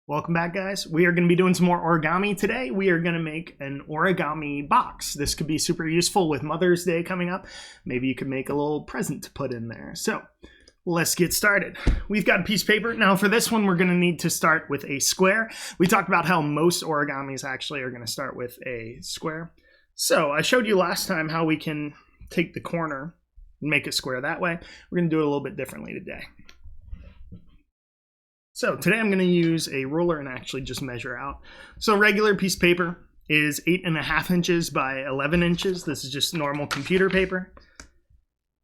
Welcome back, guys. We are going to be doing some more origami today. We are going to make an origami box. This could be super useful with Mother's Day coming up. Maybe you could make a little present to put in there. So let's get started. We've got a piece of paper. Now for this one, we're going to need to start with a square. We talked about how most origamis actually are going to start with a square. So I showed you last time how we can take the corner and make a square that way. We're going to do it a little bit differently today. So today I'm going to use a ruler and actually just measure out. So a regular piece of paper is 8.5 inches by 11 inches. This is just normal computer paper.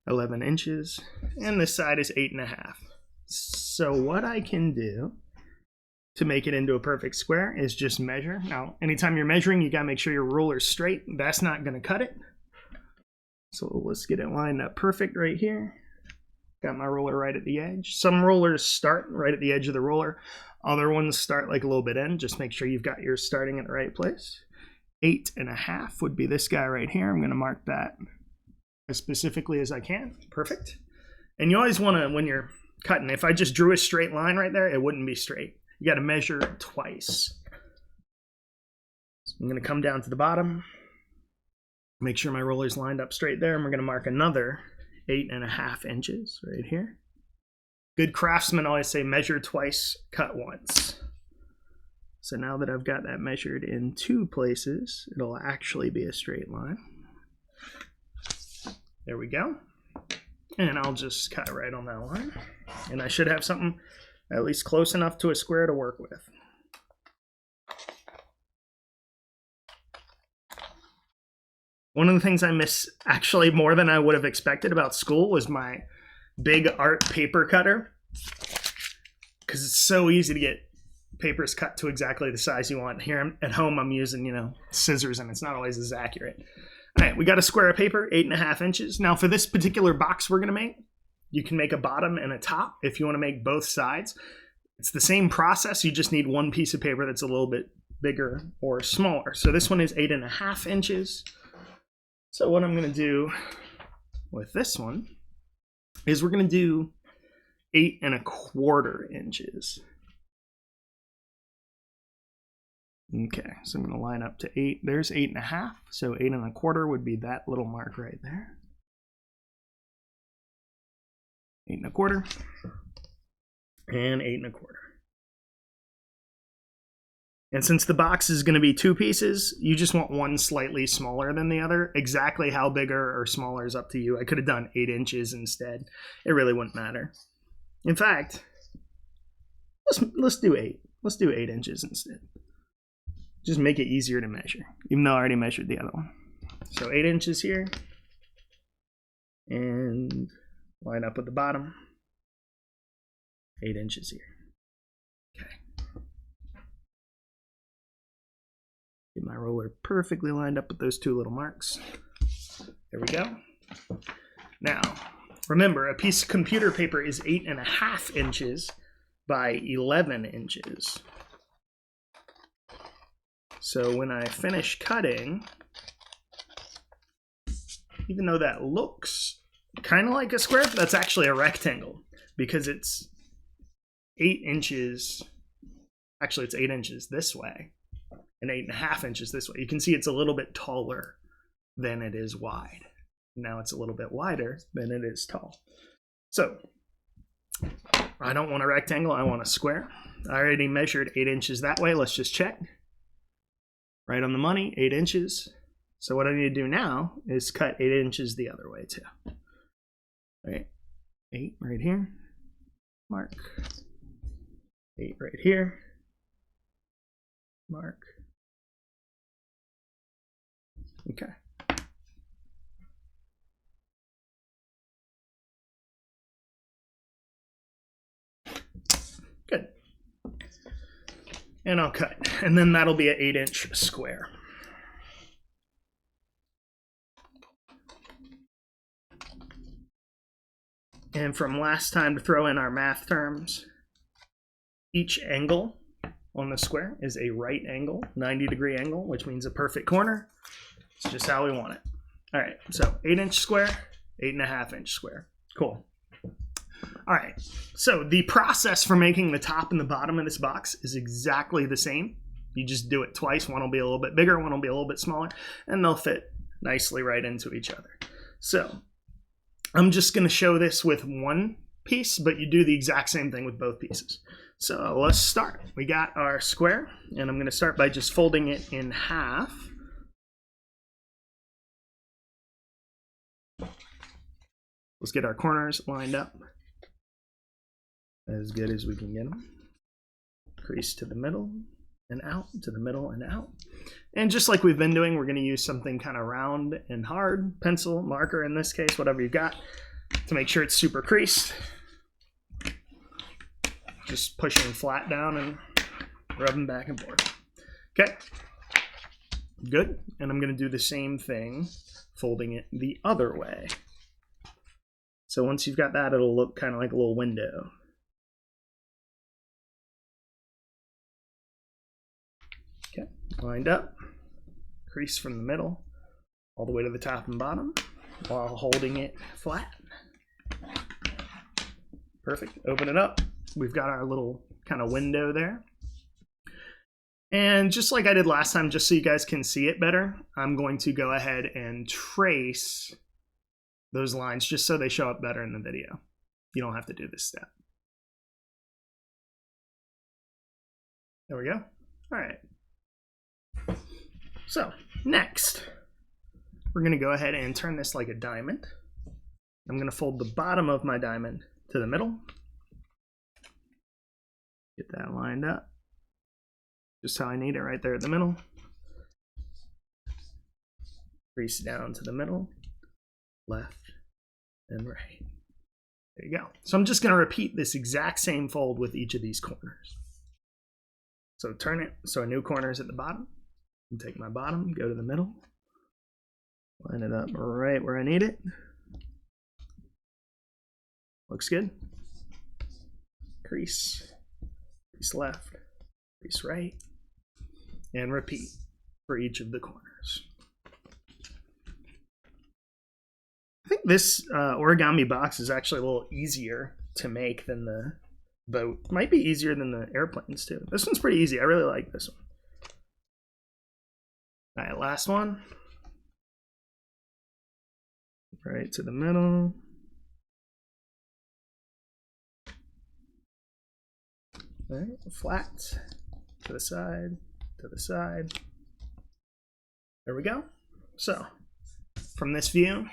11 inches. And this side is 8.5. So what I can do to make it into a perfect square is just measure. Now, anytime you're measuring, you got to make sure your ruler's straight. That's not going to cut it. So let's get it lined up perfect right here. Got my ruler right at the edge. Some rulers start right at the edge of the ruler. Other ones start like a little bit in. Just make sure you've got yours starting in the right place. 8.5 would be this guy right here. I'm going to mark that as specifically as I can. Perfect. And you always want to, when you're cutting, if I just drew a straight line right there, it wouldn't be straight. You got to measure twice. So I'm going to come down to the bottom. Make sure my ruler's lined up straight there. And we're going to mark another 8.5 inches right here. Good craftsmen always say measure twice, cut once. So now that I've got that measured in two places, it'll actually be a straight line. There we go. And I'll just cut right on that line. And I should have something at least close enough to a square to work with. One of the things I miss actually more than I would have expected about school was my big art paper cutter. Because it's so easy to get papers cut to exactly the size you want. Here at home I'm using, scissors, and it's not always as accurate. All right, we got a square of paper, 8.5 inches. Now for this particular box we're gonna make, you can make a bottom and a top if you wanna make both sides. It's the same process, you just need one piece of paper that's a little bit bigger or smaller. So this one is 8.5 inches. So what I'm going to do with this one is we're going to do 8.25 inches. Okay, so I'm going to line up to 8. There's 8.5, so 8.25 would be that little mark right there. 8.25 and 8.25. And since the box is going to be two pieces, you just want one slightly smaller than the other. Exactly how bigger or smaller is up to you. I could have done 8 inches instead. It really wouldn't matter. In fact, let's do 8. Let's do 8 inches instead. Just make it easier to measure, even though I already measured the other one. So 8 inches here. And line up with the bottom. 8 inches here. Okay. Get my ruler perfectly lined up with those two little marks. There we go. Now, remember, a piece of computer paper is 8.5 inches by 11 inches. So when I finish cutting, even though that looks kind of like a square, that's actually a rectangle because it's 8 inches. Actually, it's 8 inches this way. And 8.5 inches this way. You can see it's a little bit taller than it is wide. Now it's a little bit wider than it is tall. So I don't want a rectangle, I want a square. I already measured 8 inches that way. Let's just check. Right on the money, 8 inches. So what I need to do now is cut 8 inches the other way too. All right, 8 right here, mark. 8 right here, mark. Okay. Good. And I'll cut. And then that'll be an 8-inch square. And from last time, to throw in our math terms, each angle on the square is a right angle, 90-degree angle, which means a perfect corner. It's just how we want it. All right, so 8-inch square, 8.5-inch square. Cool. All right, so the process for making the top and the bottom of this box is exactly the same. You just do it twice. One will be a little bit bigger, one will be a little bit smaller, and they'll fit nicely right into each other. So I'm just going to show this with one piece, but you do the exact same thing with both pieces. So let's start. We got our square, and I'm going to start by just folding it in half. Let's get our corners lined up as good as we can get them. Crease to the middle and out, to the middle and out. And just like we've been doing, we're going to use something kind of round and hard, pencil, marker in this case, whatever you've got, to make sure it's super creased. Just pushing flat down and rubbing back and forth. Okay, good. And I'm going to do the same thing, folding it the other way. So once you've got that, it'll look kind of like a little window. Okay, lined up, crease from the middle all the way to the top and bottom while holding it flat. Perfect, open it up. We've got our little kind of window there. And just like I did last time, just so you guys can see it better, I'm going to go ahead and trace those lines just so they show up better in the video. You don't have to do this step. There we go. All right. So next, we're going to go ahead and turn this like a diamond. I'm going to fold the bottom of my diamond to the middle. Get that lined up. Just how I need it right there at the middle. Crease down to the middle, left and right. There you go. So I'm just going to repeat this exact same fold with each of these corners. So turn it so a new corner is at the bottom. And take my bottom, go to the middle, line it up right where I need it. Looks good. Crease, crease left, crease right, and repeat for each of the corners. I think this origami box is actually a little easier to make than the boat. Might be easier than the airplanes too. This one's pretty easy. I really like this one. All right, last one. Right to the middle. All right, flat to the side, to the side. There we go. So from this view,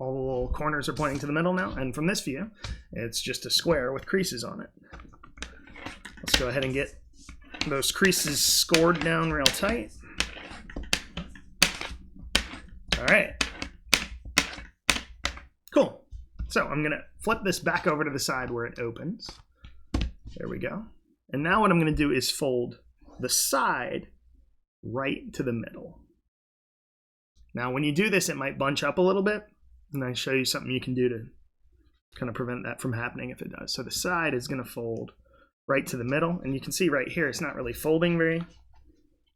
all the little corners are pointing to the middle now, and from this view, it's just a square with creases on it. Let's go ahead and get those creases scored down real tight. All right, cool. So I'm gonna flip this back over to the side where it opens. There we go. And now what I'm gonna do is fold the side right to the middle. Now when you do this, it might bunch up a little bit, and I'll show you something you can do to kind of prevent that from happening if it does. So the side is gonna fold right to the middle, and you can see right here, it's not really folding very.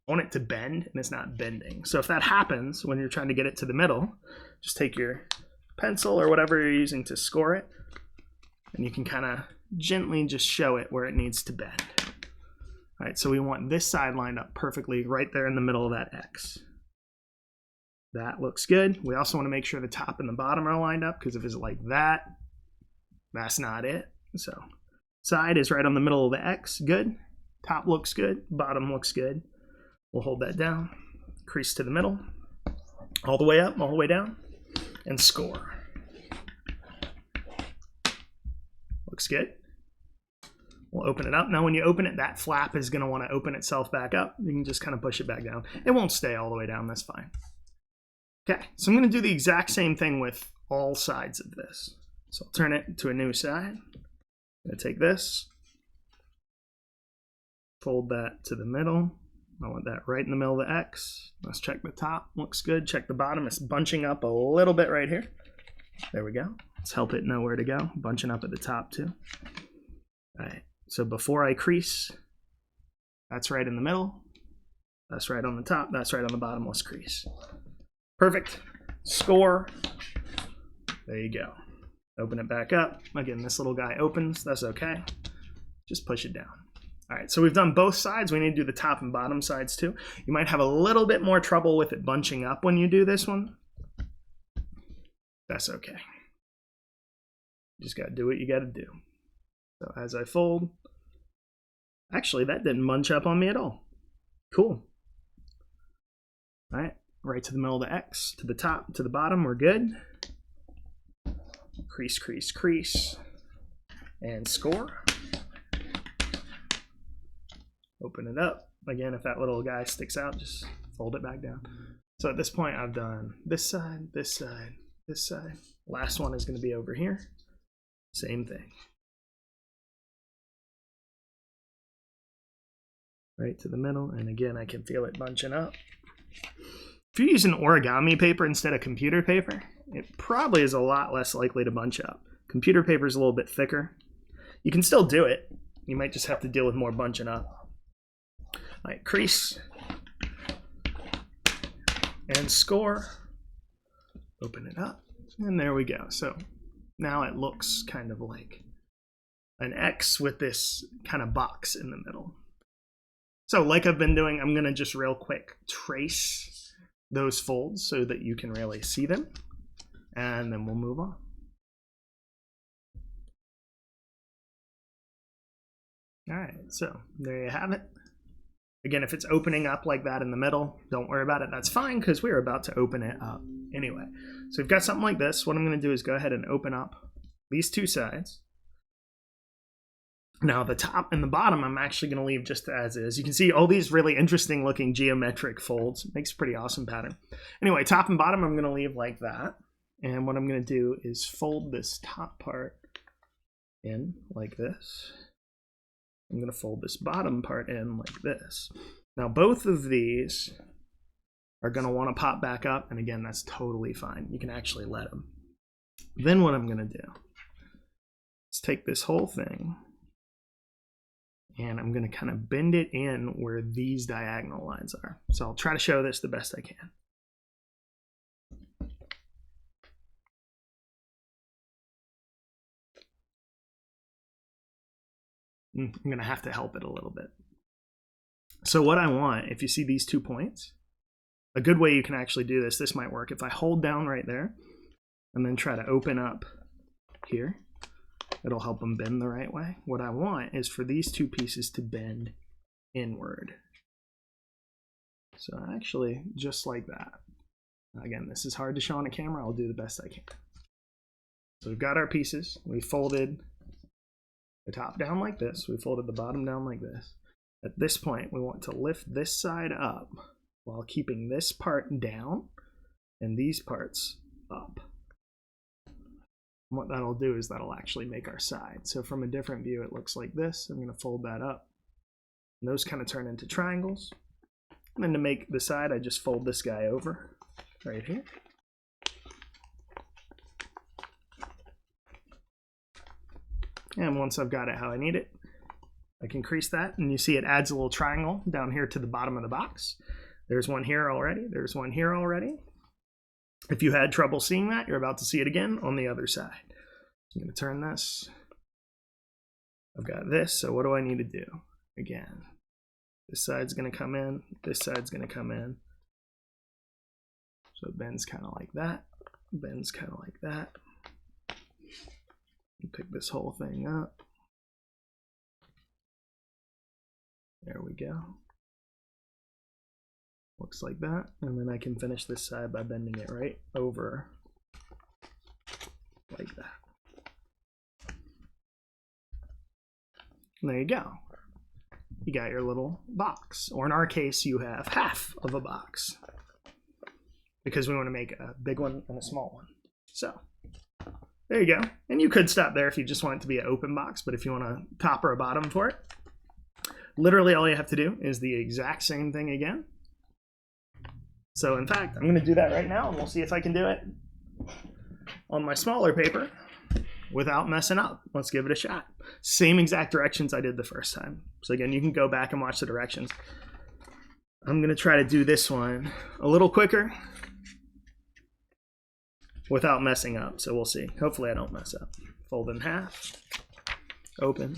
I want it to bend, and it's not bending. So if that happens when you're trying to get it to the middle, just take your pencil or whatever you're using to score it, and you can kind of gently just show it where it needs to bend. All right, so we want this side lined up perfectly right there in the middle of that X. That looks good. We also want to make sure the top and the bottom are lined up, because if it's like that, that's not it. So side is right on the middle of the X, good. Top looks good, bottom looks good. We'll hold that down, crease to the middle, all the way up, all the way down, and score. Looks good. We'll open it up. Now when you open it, that flap is going to want to open itself back up. You can just kind of push it back down. It won't stay all the way down, that's fine. Okay, so I'm going to do the exact same thing with all sides of this. So I'll turn it to a new side. I'm going to take this, fold that to the middle. I want that right in the middle of the X. Let's check the top, looks good. Check the bottom, it's bunching up a little bit right here. There we go. Let's help it know where to go. Bunching up at the top too. All right, so before I crease, that's right in the middle. That's right on the top, that's right on the bottom. Let's crease. Perfect. Score. There you go. Open it back up. Again, this little guy opens. That's okay. Just push it down. All right, so we've done both sides. We need to do the top and bottom sides too. You might have a little bit more trouble with it bunching up when you do this one. That's okay. You just got to do what you got to do. So as I fold, actually that didn't bunch up on me at all. Cool. All right, right to the middle of the X, to the top, to the bottom, we're good. Crease, crease, crease, and score. Open it up. Again, if that little guy sticks out, just fold it back down. So at this point, I've done this side, this side, this side. Last one is going to be over here. Same thing. Right to the middle, and again, I can feel it bunching up. If you're using origami paper instead of computer paper, it probably is a lot less likely to bunch up. Computer paper is a little bit thicker. You can still do it. You might just have to deal with more bunching up. All right, crease and score. Open it up, and there we go. So now it looks kind of like an X with this kind of box in the middle. So like I've been doing, I'm gonna just real quick trace those folds so that you can really see them, and then we'll move on. All right, so there you have it. Again, if it's opening up like that in the middle, don't worry about it. That's fine because we're about to open it up anyway. So we've got something like this. What I'm going to do is go ahead and open up these two sides. Now the top and the bottom, I'm actually going to leave just as is. You can see all these really interesting looking geometric folds. It makes a pretty awesome pattern. Anyway, top and bottom, I'm going to leave like that. And what I'm going to do is fold this top part in like this. I'm going to fold this bottom part in like this. Now both of these are going to want to pop back up, and again, that's totally fine. You can actually let them. Then what I'm going to do is take this whole thing, and I'm going to kind of bend it in where these diagonal lines are. So I'll try to show this the best I can. I'm going to have to help it a little bit. So what I want, if you see these 2 points, a good way you can actually do this, this might work. If I hold down right there and then try to open up here, it'll help them bend the right way. What I want is for these 2 pieces to bend inward. So actually, just like that. Again, this is hard to show on a camera. I'll do the best I can. So we've got our pieces. We folded the top down like this. We folded the bottom down like this. At this point, we want to lift this side up while keeping this part down and these parts up. And what that'll do is that'll actually make our side. So from a different view, it looks like this. I'm going to fold that up. And those kind of turn into triangles. And then to make the side, I just fold this guy over right here. And once I've got it how I need it, I can crease that, and you see it adds a little triangle down here to the bottom of the box. There's one here already. There's one here already. If you had trouble seeing that, you're about to see it again on the other side. I'm going to turn this. I've got this, so what do I need to do? Again, this side's going to come in. This side's going to come in. So it bends kind of like that. Bends kind of like that. Pick this whole thing up. There we go. Looks like that. And then I can finish this side by bending it right over like that. And there you go. You got your little box. Or in our case, you have half of a box, because we want to make a big one and a small one. So there you go. And you could stop there if you just want it to be an open box, but if you want a top or a bottom for it, literally all you have to do is the exact same thing again. So in fact, I'm going to do that right now, and we'll see if I can do it on my smaller paper without messing up. Let's give it a shot. Same exact directions I did the first time. So again, you can go back and watch the directions. I'm going to try to do this one a little quicker. without messing up. So we'll see. Hopefully I don't mess up. Fold in half, open,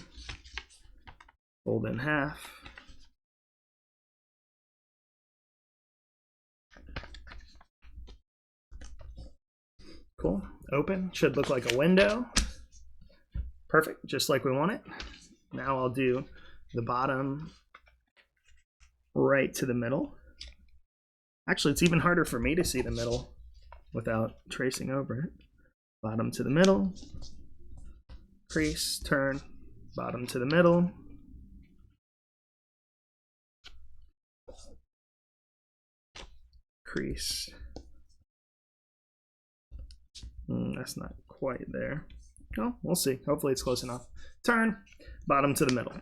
fold in half. Cool. Open. Should look like a window. Perfect. Just like we want it. Now I'll do the bottom right to the middle. Actually, it's even harder for me to see the middle without tracing over it. Bottom to the middle. Crease, turn, bottom to the middle. Crease. That's not quite there. Oh, we'll see. Hopefully it's close enough. Turn, bottom to the middle.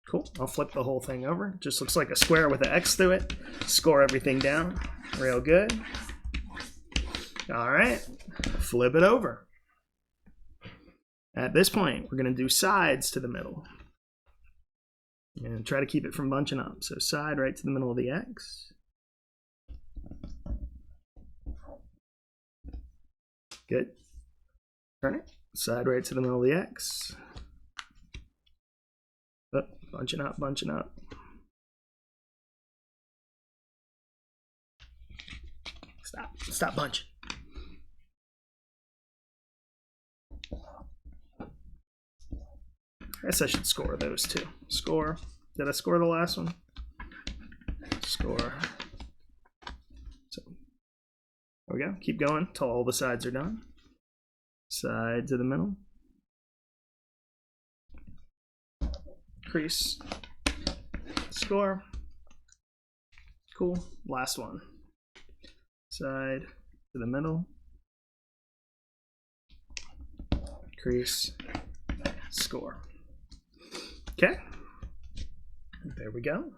Cool. I'll flip the whole thing over. Just looks like a square with an X through it. Score everything down. Real good. All right. Flip it over. At this point, we're going to do sides to the middle. And try to keep it from bunching up. So side right to the middle of the X. Good. Turn it. Side right to the middle of the X. Oh, bunching up, bunching up. Stop bunching. I guess I should score those two. Score. Did I score the last one? Score. So there we go. Keep going until all the sides are done. Side to the middle. Crease. Score. Cool. Last one. Side to the middle. Crease. Score. Okay. There we go.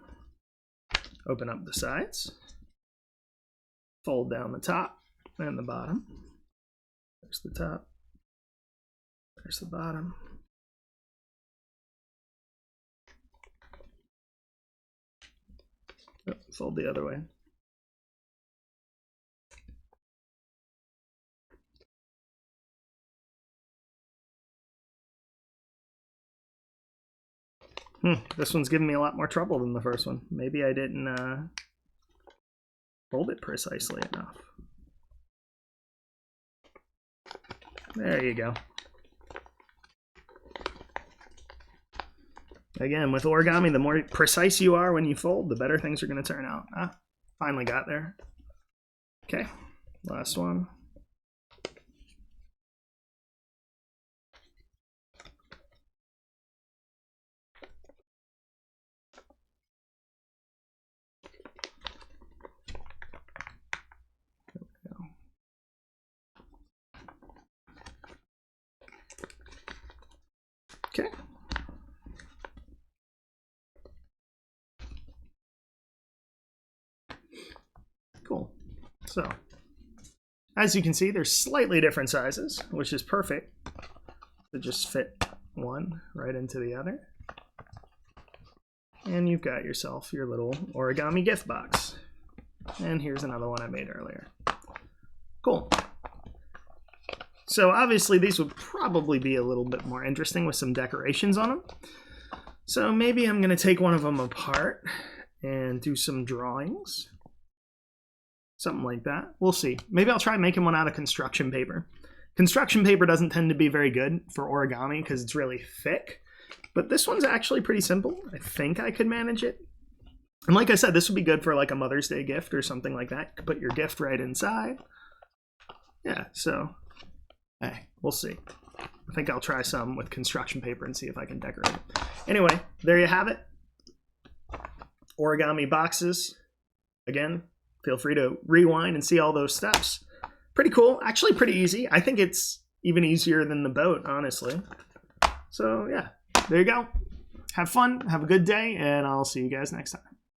Open up the sides. Fold down the top and the bottom. There's the top. There's the bottom. Oh, fold the other way. This one's giving me a lot more trouble than the first one. Maybe I didn't fold it precisely enough. There you go. Again, with origami, the more precise you are when you fold, the better things are going to turn out. Finally got there. Okay, last one. Okay. Cool. So, as you can see, they're slightly different sizes, which is perfect to just fit one right into the other. And you've got yourself your little origami gift box. And here's another one I made earlier. Cool. So obviously these would probably be a little bit more interesting with some decorations on them. So maybe I'm going to take one of them apart and do some drawings. Something like that. We'll see. Maybe I'll try making one out of construction paper. Construction paper doesn't tend to be very good for origami because it's really thick. But this one's actually pretty simple. I think I could manage it. And like I said, this would be good for like a Mother's Day gift or something like that. You could put your gift right inside. Yeah, so... hey, we'll see. I think I'll try some with construction paper and see if I can decorate it. Anyway, there you have it. Origami boxes. Again, feel free to rewind and see all those steps. Pretty cool. Actually pretty easy. I think it's even easier than the boat, honestly. So yeah, there you go. Have fun. Have a good day, and I'll see you guys next time.